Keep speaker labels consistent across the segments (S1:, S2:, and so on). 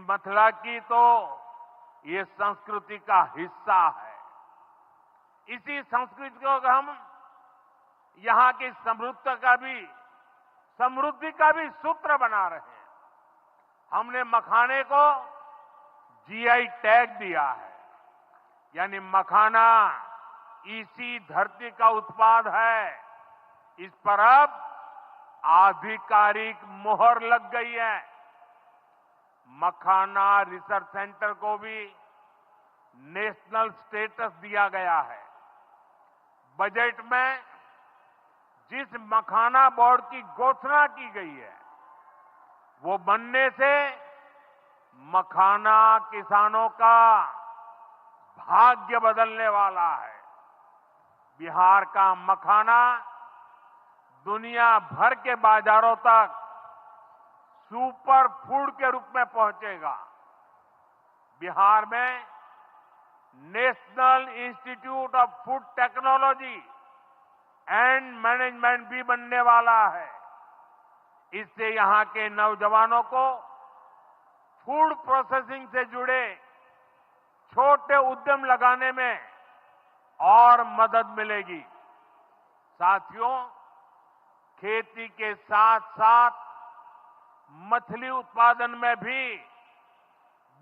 S1: मथुरा की तो ये संस्कृति का हिस्सा है। इसी संस्कृति को हम यहां की समृद्धि का भी सूत्र बना रहे हैं। हमने मखाने को जीआई टैग दिया है, यानी मखाना इसी धरती का उत्पाद है। इस पर अब आधिकारिक मोहर लग गई है। मखाना रिसर्च सेंटर को भी नेशनल स्टेटस दिया गया है। बजट में जिस मखाना बोर्ड की घोषणा की गई है, वो बनने से मखाना किसानों का भाग्य बदलने वाला है। बिहार का मखाना दुनिया भर के बाजारों तक सुपर फूड के रूप में पहुंचेगा। बिहार में national institute of food technology and management भी बनने वाला है। इससे यहां के नौजवानों को फूड प्रोसेसिंग से जुड़े छोटे उद्यम लगाने में और मदद मिलेगी। साथियों, खेती के साथ साथ मछली उत्पादन में भी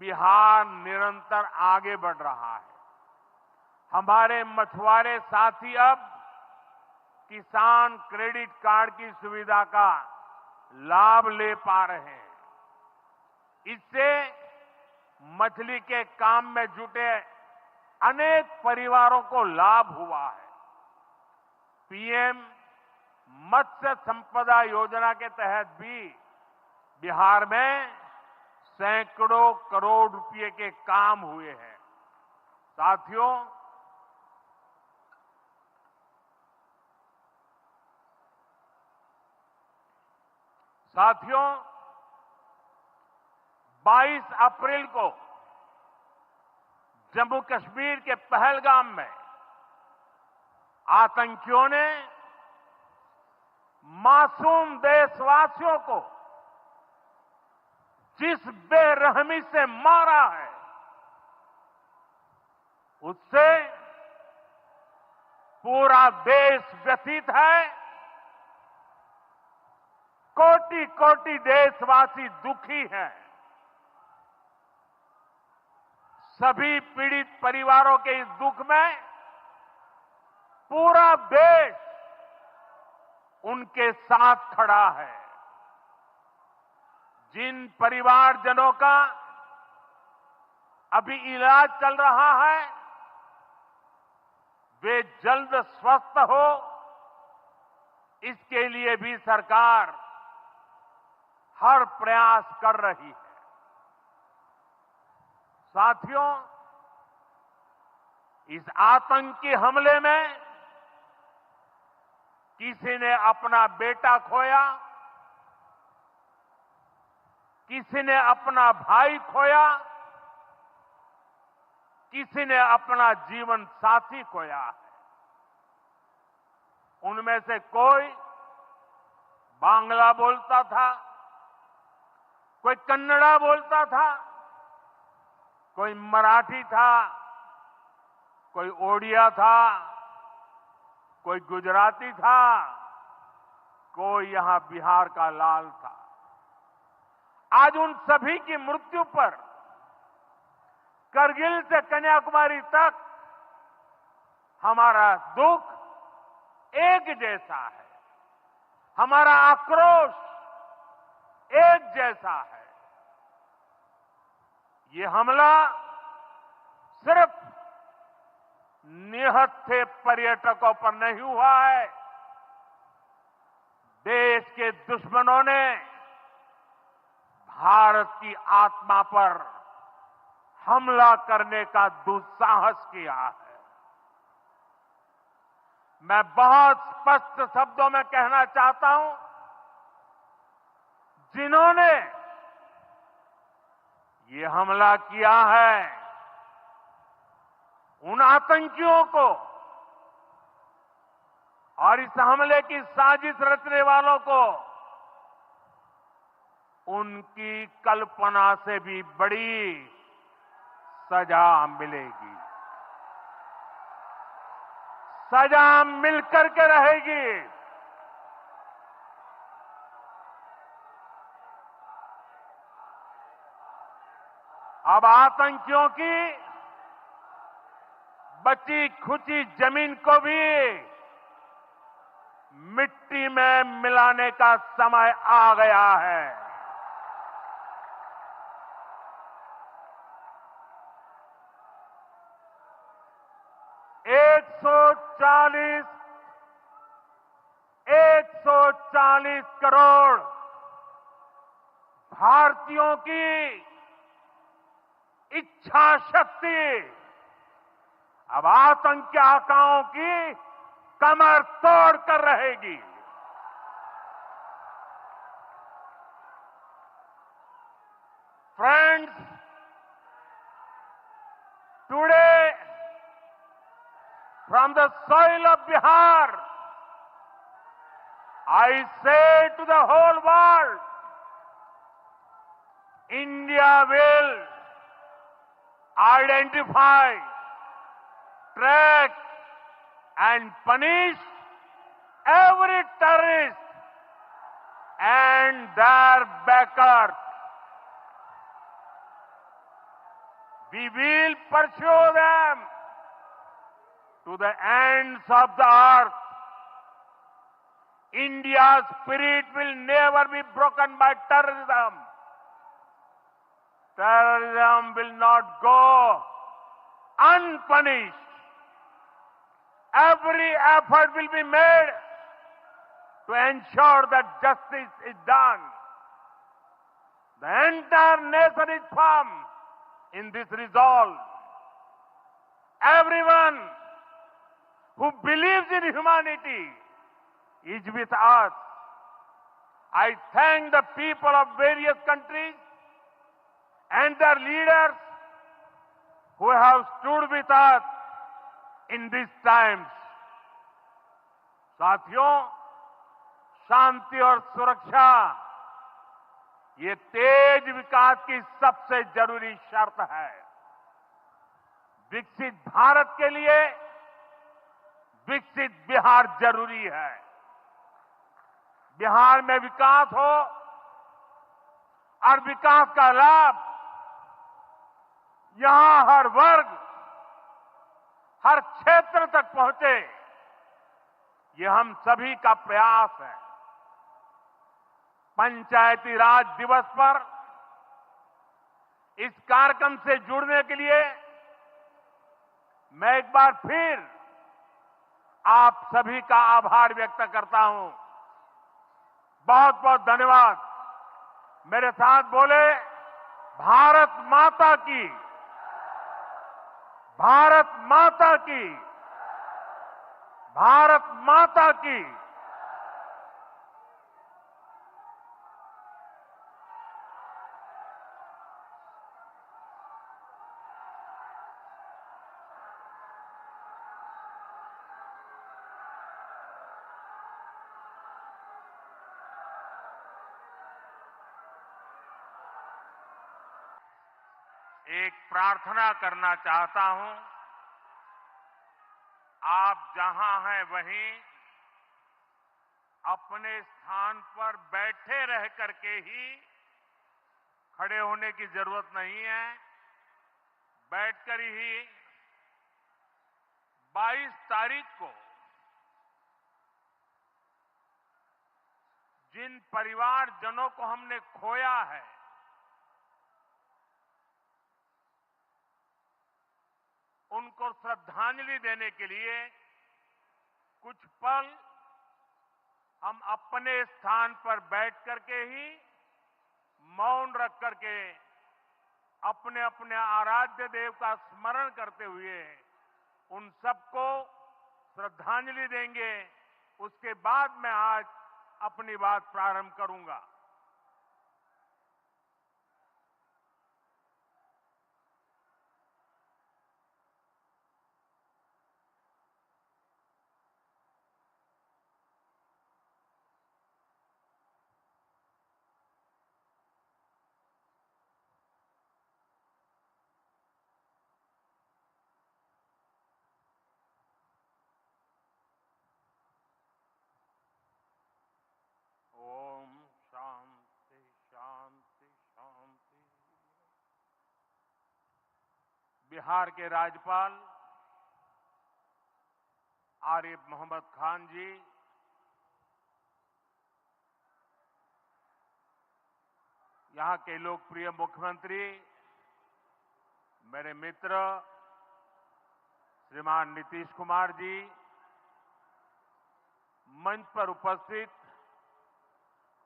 S1: बिहार निरंतर आगे बढ़ रहा है। हमारे मछुआरे साथी अब किसान क्रेडिट कार्ड की सुविधा का लाभ ले पा रहे हैं। इससे मछली के काम में जुटे अनेक परिवारों को लाभ हुआ है। पीएम मत्स्य संपदा योजना के तहत भी बिहार में सैकड़ों करोड़ रुपए के काम हुए हैं। साथियों, साथियों 22 अप्रैल को जम्मू कश्मीर के पहलगाम में आतंकियों ने मासूम देशवासियों को जिस बेरहमी से मारा है, उससे पूरा देश व्यथित है। कोटि कोटि देशवासी दुखी हैं। सभी पीड़ित परिवारों के इस दुख में पूरा देश उनके साथ खड़ा है। जिन परिवारजनों का अभी इलाज चल रहा है, वे जल्द स्वस्थ हो, इसके लिए भी सरकार हर प्रयास कर रही है। साथियों, इस आतंकी हमले में किसी ने अपना बेटा खोया, किसी ने अपना भाई खोया, किसी ने अपना जीवन साथी खोया है। उनमें से कोई बांग्ला बोलता था, कोई कन्नड़ा बोलता था, कोई मराठी था, कोई ओडिया था, कोई गुजराती था, कोई यहां बिहार का लाल था। आज उन सभी की मृत्यु पर करगिल से कन्याकुमारी तक हमारा दुख एक जैसा है, हमारा आक्रोश एक जैसा है। ये हमला सिर्फ निहत्थे पर्यटकों पर नहीं हुआ है। देश के दुश्मनों ने भारत की आत्मा पर हमला करने का दुस्साहस किया है। मैं बहुत स्पष्ट शब्दों में कहना चाहता हूं, जिन्होंने ये हमला किया है, उन आतंकियों को और इस हमले की साजिश रचने वालों को उनकी कल्पना से भी बड़ी सजा मिलेगी। सजा मिलकर के रहेगी। अब आतंकियों की बची खुची जमीन को भी मिट्टी में मिलाने का समय आ गया है। एक सौ चालीस करोड़ भारतीयों की इच्छा शक्ति अब आतंकी आकाओं की कमर तोड़ कर रहेगी। Friends, today from the soil of Bihar, I say to the whole world, India will identify, track and punish every terrorist and their backers. We will pursue them to the ends of the earth. India's spirit will never be broken by terrorism. Terrorism will not go unpunished. Every effort will be made to ensure that justice is done. The entire nation is firm in this resolve. Everyone who believes in humanity is with us. I thank the people of various countries and their leaders who have stood with us in these times. साथियों, शांति और सुरक्षा ये तेज विकास की सबसे जरूरी शर्त है। विकसित भारत के लिए विकसित बिहार जरूरी है। बिहार में विकास हो और विकास का लाभ यहां हर वर्ग, हर क्षेत्र तक पहुंचे, ये हम सभी का प्रयास है। पंचायती राज दिवस पर इस कार्यक्रम से जुड़ने के लिए मैं एक बार फिर आप सभी का आभार व्यक्त करता हूं। बहुत बहुत धन्यवाद। मेरे साथ बोले, भारत माता की, भारत माता की, भारत माता की। एक प्रार्थना करना चाहता हूं। आप जहां हैं वहीं अपने स्थान पर बैठे रह करके ही, खड़े होने की जरूरत नहीं है, बैठकर ही 22 तारीख को जिन परिवारजनों को हमने खोया है, उनको श्रद्धांजलि देने के लिए कुछ पल हम अपने स्थान पर बैठ करके ही मौन रख करके अपने अपने आराध्य देव का स्मरण करते हुए उन सबको श्रद्धांजलि देंगे। उसके बाद मैं आज अपनी बात प्रारंभ करूंगा। बिहार के राज्यपाल आरिफ मोहम्मद खान जी, यहां के लोकप्रिय मुख्यमंत्री मेरे मित्र श्रीमान नीतीश कुमार जी, मंच पर उपस्थित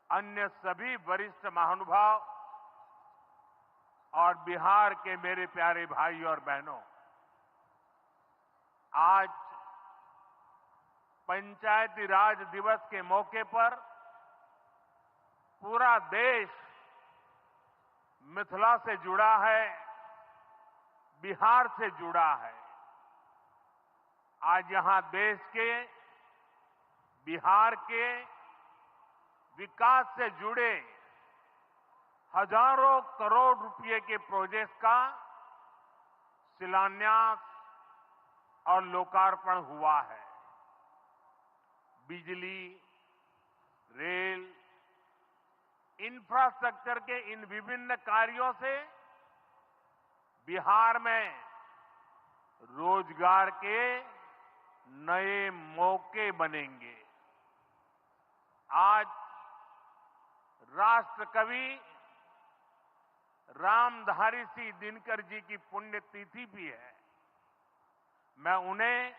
S1: अन्य सभी वरिष्ठ महानुभाव और बिहार के मेरे प्यारे भाई और बहनों, आज पंचायती राज दिवस के मौके पर पूरा देश मिथिला से जुड़ा है, बिहार से जुड़ा है। आज यहां देश के, बिहार के विकास से जुड़े हजारों करोड़ रुपए के प्रोजेक्ट का शिलान्यास और लोकार्पण हुआ है। बिजली, रेल, इंफ्रास्ट्रक्चर के इन विभिन्न कार्यों से बिहार में रोजगार के नए मौके बनेंगे। आज राष्ट्र कवि रामधारी सिंह दिनकर जी की पुण्यतिथि भी है। मैं उन्हें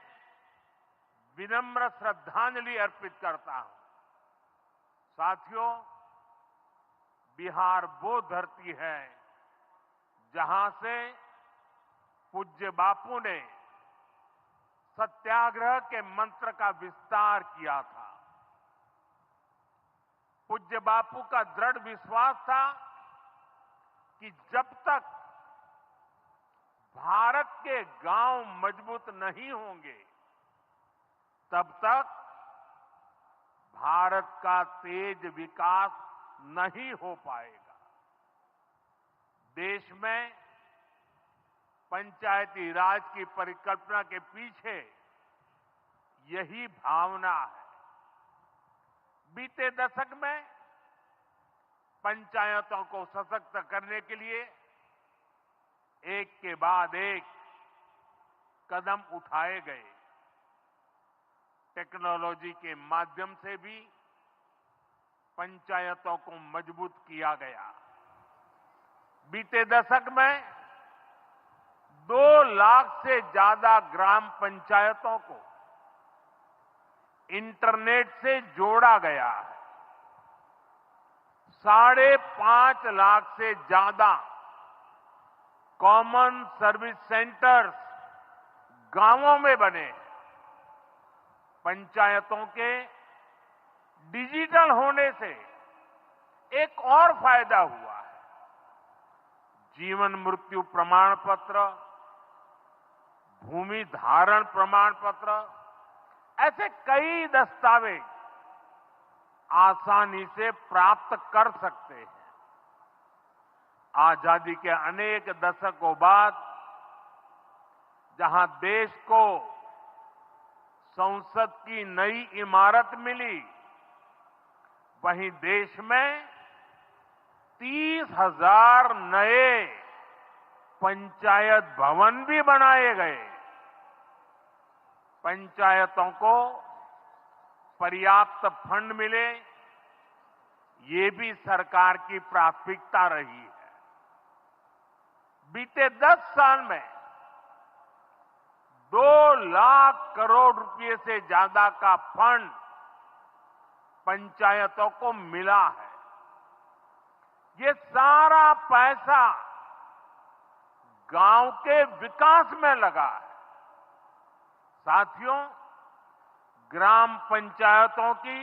S1: विनम्र श्रद्धांजलि अर्पित करता हूं। साथियों, बिहार वो धरती है जहां से पूज्य बापू ने सत्याग्रह के मंत्र का विस्तार किया था। पूज्य बापू का दृढ़ विश्वास था कि जब तक भारत के गांव मजबूत नहीं होंगे, तब तक भारत का तेज विकास नहीं हो पाएगा। देश में पंचायती राज की परिकल्पना के पीछे यही भावना है। बीते दशक में पंचायतों को सशक्त करने के लिए एक के बाद एक कदम उठाए गए। टेक्नोलॉजी के माध्यम से भी पंचायतों को मजबूत किया गया। बीते दशक में 2 लाख से ज्यादा ग्राम पंचायतों को इंटरनेट से जोड़ा गया है। 5.5 लाख से ज्यादा कॉमन सर्विस सेंटर्स गांवों में बने। पंचायतों के डिजिटल होने से एक और फायदा हुआ है। जीवन मृत्यु प्रमाण पत्र, भूमि धारण प्रमाण पत्र, ऐसे कई दस्तावेज आसानी से प्राप्त कर सकते हैं। आजादी के अनेक दशकों बाद जहां देश को संसद की नई इमारत मिली, वहीं देश में 30,000 नए पंचायत भवन भी बनाए गए। पंचायतों को पर्याप्त फंड मिले, ये भी सरकार की प्राथमिकता रही है। बीते 10 साल में 2 लाख करोड़ रुपए से ज्यादा का फंड पंचायतों को मिला है। ये सारा पैसा गांव के विकास में लगा है। साथियों, ग्राम पंचायतों की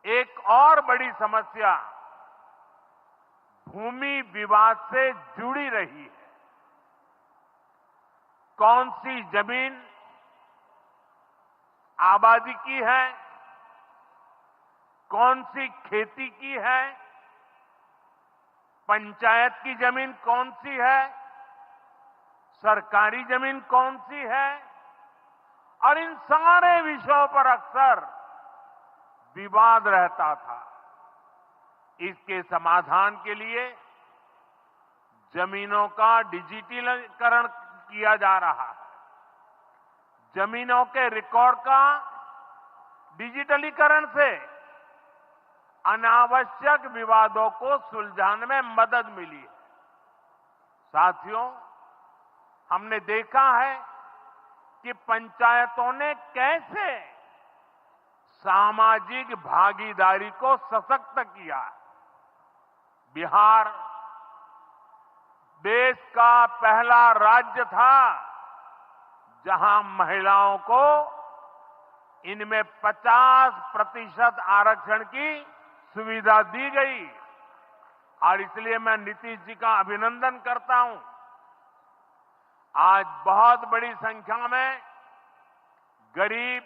S1: एक और बड़ी समस्या भूमि विवाद से जुड़ी रही है। कौन सी जमीन आबादी की है, कौन सी खेती की है, पंचायत की जमीन कौन सी है, सरकारी जमीन कौन सी है, और इन सारे विषयों पर अक्सर विवाद रहता था। इसके समाधान के लिए जमीनों का डिजिटलीकरण किया जा रहा है। जमीनों के रिकॉर्ड का डिजिटलीकरण से अनावश्यक विवादों को सुलझाने में मदद मिली है। साथियों, हमने देखा है कि पंचायतों ने कैसे सामाजिक भागीदारी को सशक्त किया। बिहार देश का पहला राज्य था जहां महिलाओं को इनमें 50% आरक्षण की सुविधा दी गई और इसलिए मैं नीतीश जी का अभिनंदन करता हूं। आज बहुत बड़ी संख्या में गरीब,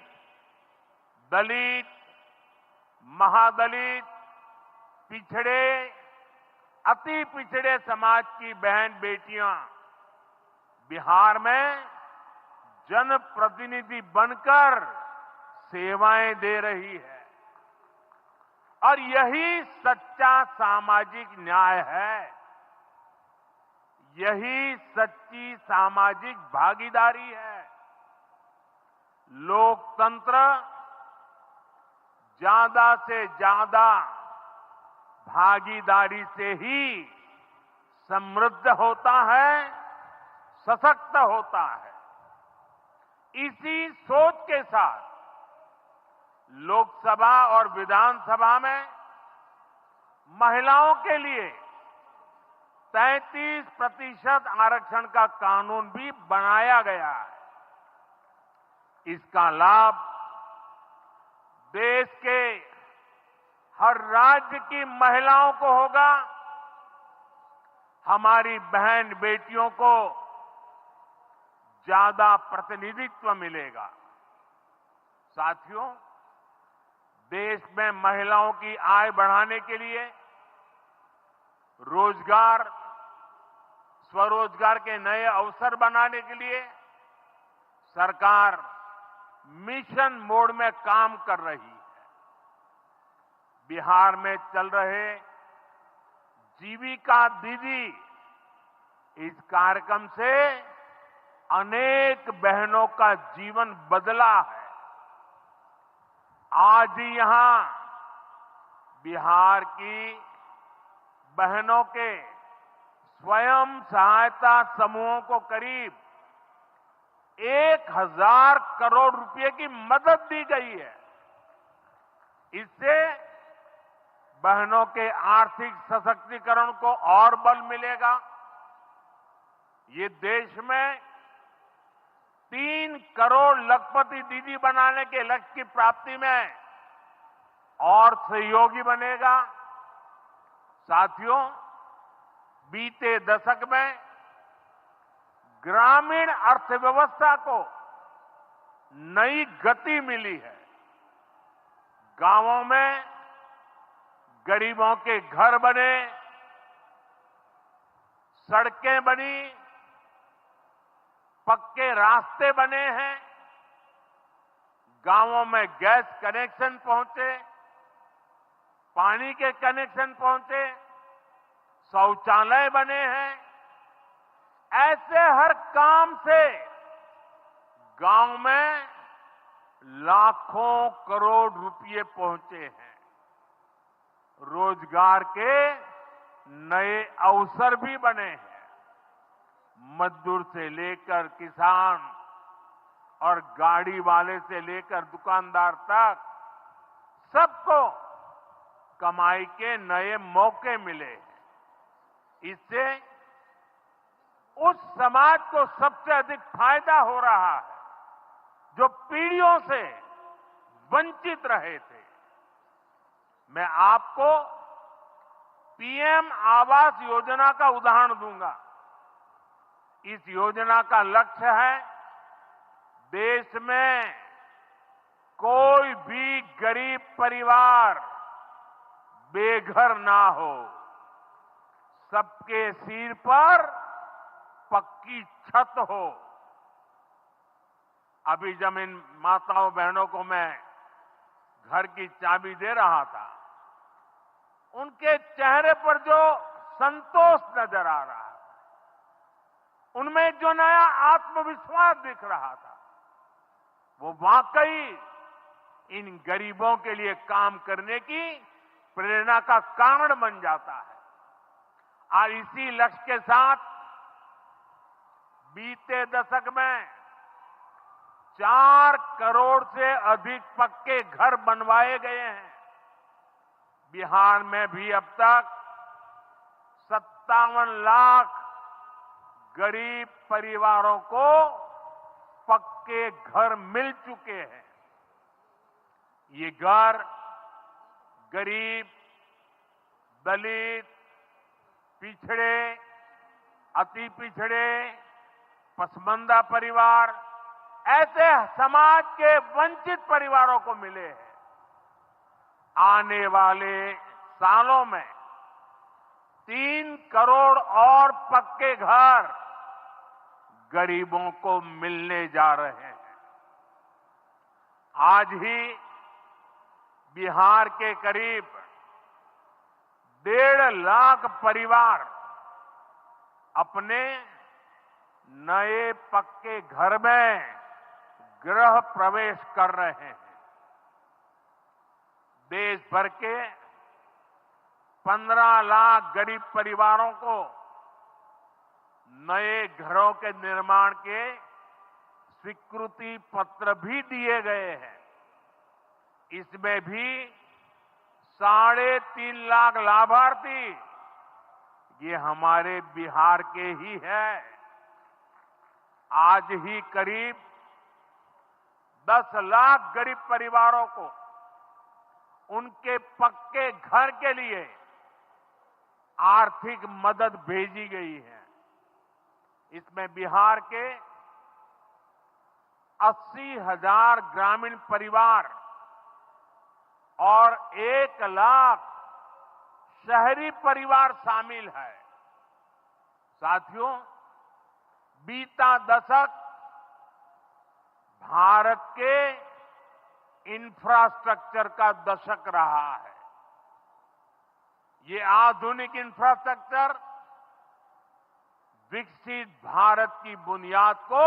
S1: दलित, महादलित, पिछड़े, अति पिछड़े समाज की बहन बेटियां बिहार में जनप्रतिनिधि बनकर सेवाएं दे रही है और यही सच्चा सामाजिक न्याय है। यही सच्ची सामाजिक भागीदारी है। लोकतंत्र ज्यादा से ज्यादा भागीदारी से ही समृद्ध होता है, सशक्त होता है। इसी सोच के साथ लोकसभा और विधानसभा में महिलाओं के लिए 33% आरक्षण का कानून भी बनाया गया है। इसका लाभ देश के हर राज्य की महिलाओं को होगा। हमारी बहन बेटियों को ज्यादा प्रतिनिधित्व मिलेगा। साथियों, देश में महिलाओं की आय बढ़ाने के लिए रोजगार, स्वरोजगार के नए अवसर बनाने के लिए सरकार मिशन मोड में काम कर रही है। बिहार में चल रहे जीविका दीदी इस कार्यक्रम से अनेक बहनों का जीवन बदला है। आज ही यहां बिहार की बहनों के स्वयं सहायता समूहों को करीब 1000 करोड़ रुपए की मदद दी गई है। इससे बहनों के आर्थिक सशक्तिकरण को और बल मिलेगा। ये देश में 3 करोड़ लखपति दीदी बनाने के लक्ष्य की प्राप्ति में और सहयोगी बनेगा। साथियों, बीते दशक में ग्रामीण अर्थव्यवस्था को नई गति मिली है। गांवों में गरीबों के घर बने, सड़कें बनी, पक्के रास्ते बने हैं, गांवों में गैस कनेक्शन पहुंचे, पानी के कनेक्शन पहुंचे, शौचालय बने हैं। ऐसे हर काम से गांव में लाखों करोड़ रुपए पहुंचे हैं। रोजगार के नए अवसर भी बने हैं। मजदूर से लेकर किसान और गाड़ी वाले से लेकर दुकानदार तक सबको कमाई के नए मौके मिले हैं। इससे उस समाज को सबसे अधिक फायदा हो रहा है जो पीढ़ियों से वंचित रहे थे। मैं आपको पीएम आवास योजना का उदाहरण दूंगा। इस योजना का लक्ष्य है देश में कोई भी गरीब परिवार बेघर ना हो, सबके सिर पर पक्की छत हो। अभी जब इन माताओं बहनों को मैं घर की चाबी दे रहा था, उनके चेहरे पर जो संतोष नजर आ रहा है, उनमें जो नया आत्मविश्वास दिख रहा था, वो वाकई इन गरीबों के लिए काम करने की प्रेरणा का कारण बन जाता है। और इसी लक्ष्य के साथ बीते दशक में 4 करोड़ से अधिक पक्के घर बनवाए गए हैं। बिहार में भी अब तक 57 लाख गरीब परिवारों को पक्के घर मिल चुके हैं। ये घर गरीब, दलित, पिछड़े, अति पिछड़े, पसमानदा परिवार, ऐसे समाज के वंचित परिवारों को मिले हैं। आने वाले सालों में 3 करोड़ और पक्के घर गरीबों को मिलने जा रहे हैं। आज ही बिहार के करीब 1.5 लाख परिवार अपने नए पक्के घर में गृह प्रवेश कर रहे हैं। देश भर के 15 लाख गरीब परिवारों को नए घरों के निर्माण के स्वीकृति पत्र भी दिए गए हैं। इसमें भी 3.5 लाख लाभार्थी ये हमारे बिहार के ही हैं। आज ही करीब 10 लाख गरीब परिवारों को उनके पक्के घर के लिए आर्थिक मदद भेजी गई है। इसमें बिहार के 80,000 ग्रामीण परिवार और 1 लाख शहरी परिवार शामिल है। साथियों, बीता दशक भारत के इंफ्रास्ट्रक्चर का दशक रहा है। ये आधुनिक इंफ्रास्ट्रक्चर विकसित भारत की बुनियाद को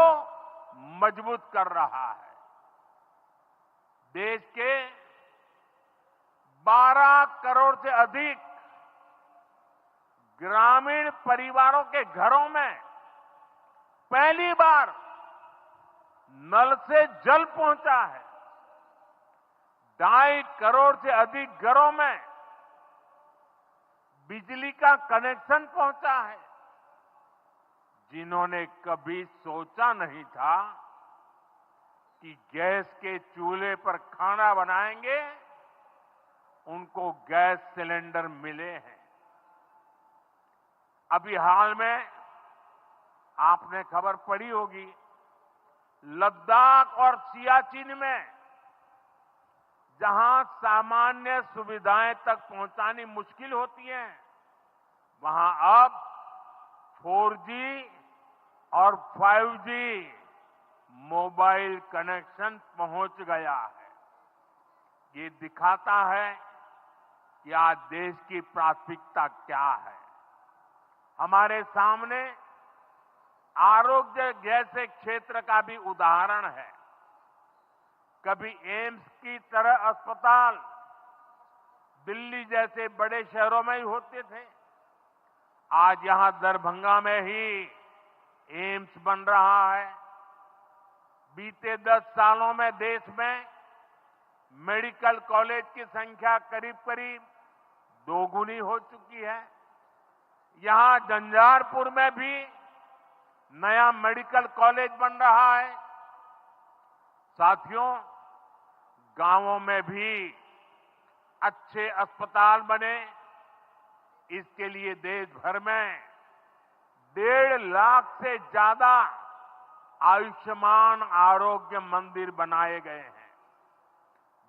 S1: मजबूत कर रहा है। देश के 12 करोड़ से अधिक ग्रामीण परिवारों के घरों में पहली बार नल से जल पहुंचा है। 2.5 करोड़ से अधिक घरों में बिजली का कनेक्शन पहुंचा है। जिन्होंने कभी सोचा नहीं था कि गैस के चूल्हे पर खाना बनाएंगे, उनको गैस सिलेंडर मिले हैं। अभी हाल में आपने खबर पढ़ी होगी, लद्दाख और सियाचिन में जहां सामान्य सुविधाएं तक पहुंचानी मुश्किल होती है, वहां अब 4G और 5G मोबाइल कनेक्शन पहुंच गया है। ये दिखाता है कि आज देश की प्राथमिकता क्या है। हमारे सामने आरोग्य जैसे क्षेत्र का भी उदाहरण है। कभी एम्स की तरह अस्पताल दिल्ली जैसे बड़े शहरों में ही होते थे। आज यहां दरभंगा में ही एम्स बन रहा है। बीते 10 सालों में देश में मेडिकल कॉलेज की संख्या करीब करीब 2 गुनी हो चुकी है। यहां झंझारपुर में भी नया मेडिकल कॉलेज बन रहा है। साथियों, गांवों में भी अच्छे अस्पताल बने, इसके लिए देश भर में 1.5 लाख से ज्यादा आयुष्मान आरोग्य मंदिर बनाए गए हैं।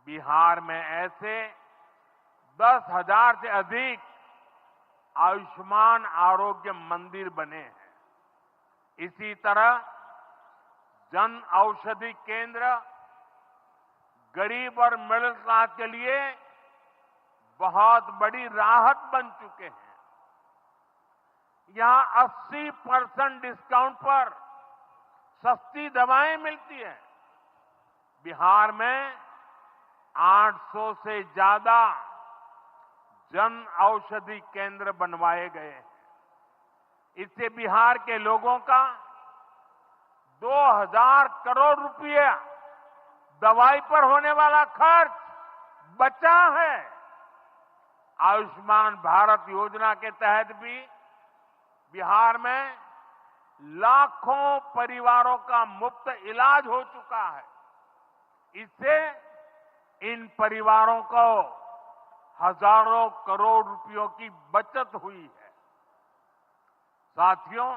S1: बिहार में ऐसे 10,000 से अधिक आयुष्मान आरोग्य मंदिर बने हैं। इसी तरह जन औषधि केंद्र गरीब और मिडिल क्लास के लिए बहुत बड़ी राहत बन चुके हैं। यहां 80% डिस्काउंट पर सस्ती दवाएं मिलती हैं। बिहार में 800 से ज्यादा जन औषधि केंद्र बनवाए गए हैं। इससे बिहार के लोगों का 2000 करोड़ रुपया दवाई पर होने वाला खर्च बचा है। आयुष्मान भारत योजना के तहत भी बिहार में लाखों परिवारों का मुफ्त इलाज हो चुका है। इससे इन परिवारों को हजारों करोड़ रुपयों की बचत हुई है। साथियों,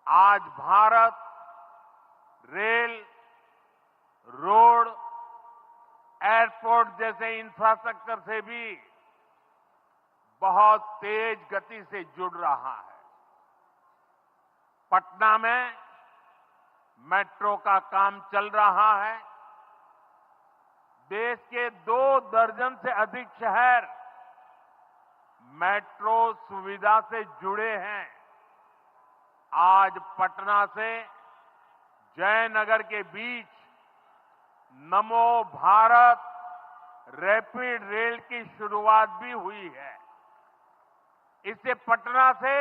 S1: आज भारत रेल, रोड, एयरपोर्ट जैसे इंफ्रास्ट्रक्चर से भी बहुत तेज गति से जुड़ रहा है। पटना में मेट्रो का काम चल रहा है। देश के 2 दर्जन से अधिक शहर मेट्रो सुविधा से जुड़े हैं। आज पटना से जयनगर के बीच नमो भारत रैपिड रेल की शुरुआत भी हुई है। इससे पटना से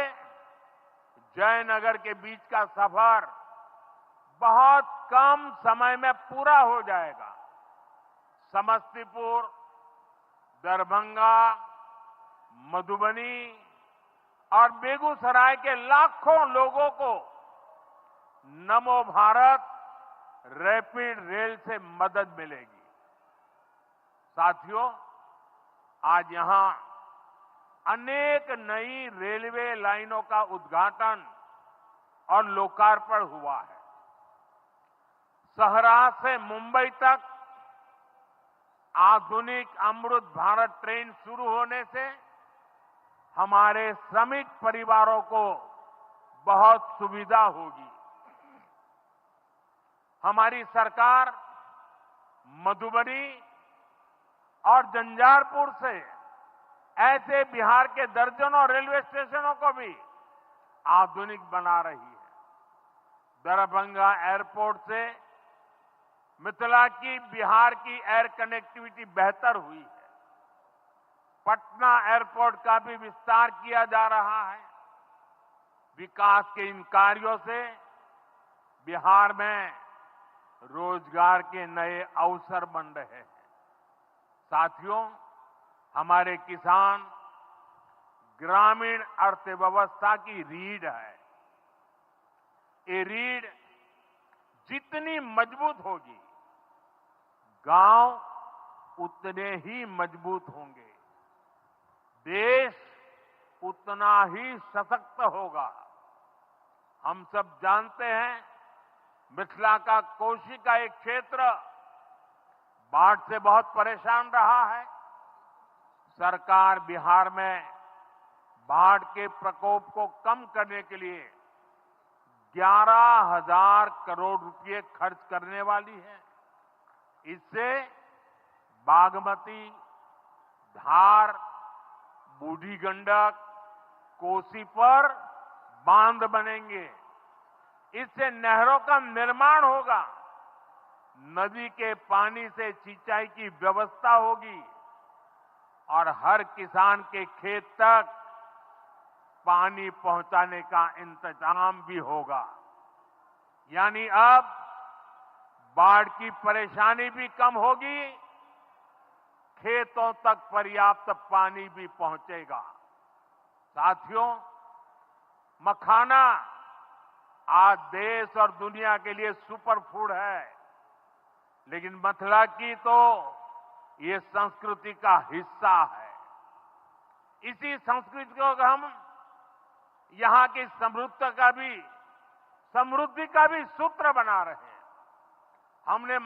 S1: जयनगर के बीच का सफर बहुत कम समय में पूरा हो जाएगा। समस्तीपुर, दरभंगा, मधुबनी और बेगूसराय के लाखों लोगों को नमो भारत रैपिड रेल से मदद मिलेगी। साथियों, आज यहां अनेक नई रेलवे लाइनों का उद्घाटन और लोकार्पण हुआ है। सहरा से मुंबई तक आधुनिक अमृत भारत ट्रेन शुरू होने से हमारे श्रमिक परिवारों को बहुत सुविधा होगी। हमारी सरकार मधुबनी और झंझारपुर से ऐसे बिहार के दर्जनों रेलवे स्टेशनों को भी आधुनिक बना रही है। दरभंगा एयरपोर्ट से मिथिला की बिहार की एयर कनेक्टिविटी बेहतर हुई है। पटना एयरपोर्ट का भी विस्तार किया जा रहा है। विकास के इन कार्यों से बिहार में रोजगार के नए अवसर बन रहे हैं। साथियों, हमारे किसान ग्रामीण अर्थव्यवस्था की रीढ़ है। ये रीढ़ जितनी मजबूत होगी, गांव उतने ही मजबूत होंगे, देश उतना ही सशक्त होगा। हम सब जानते हैं, मिथिला का कोशी का एक क्षेत्र बाढ़ से बहुत परेशान रहा है। सरकार बिहार में बाढ़ के प्रकोप को कम करने के लिए 11,000 करोड़ रुपए खर्च करने वाली है। इससे बागमती, धार, बूढ़ी गंडक, कोसी पर बांध बनेंगे। इससे नहरों का निर्माण होगा, नदी के पानी से सिंचाई की व्यवस्था होगी और हर किसान के खेत तक पानी पहुंचाने का इंतजाम भी होगा। यानी अब बाढ़ की परेशानी भी कम होगी, खेतों तक पर्याप्त पानी भी पहुंचेगा। साथियों, मखाना आज देश और दुनिया के लिए सुपर फूड है, लेकिन मिथिला की तो ये संस्कृति का हिस्सा है। इसी संस्कृति को हम यहां की समृद्धि का भी सूत्र बना रहे हैं। हमने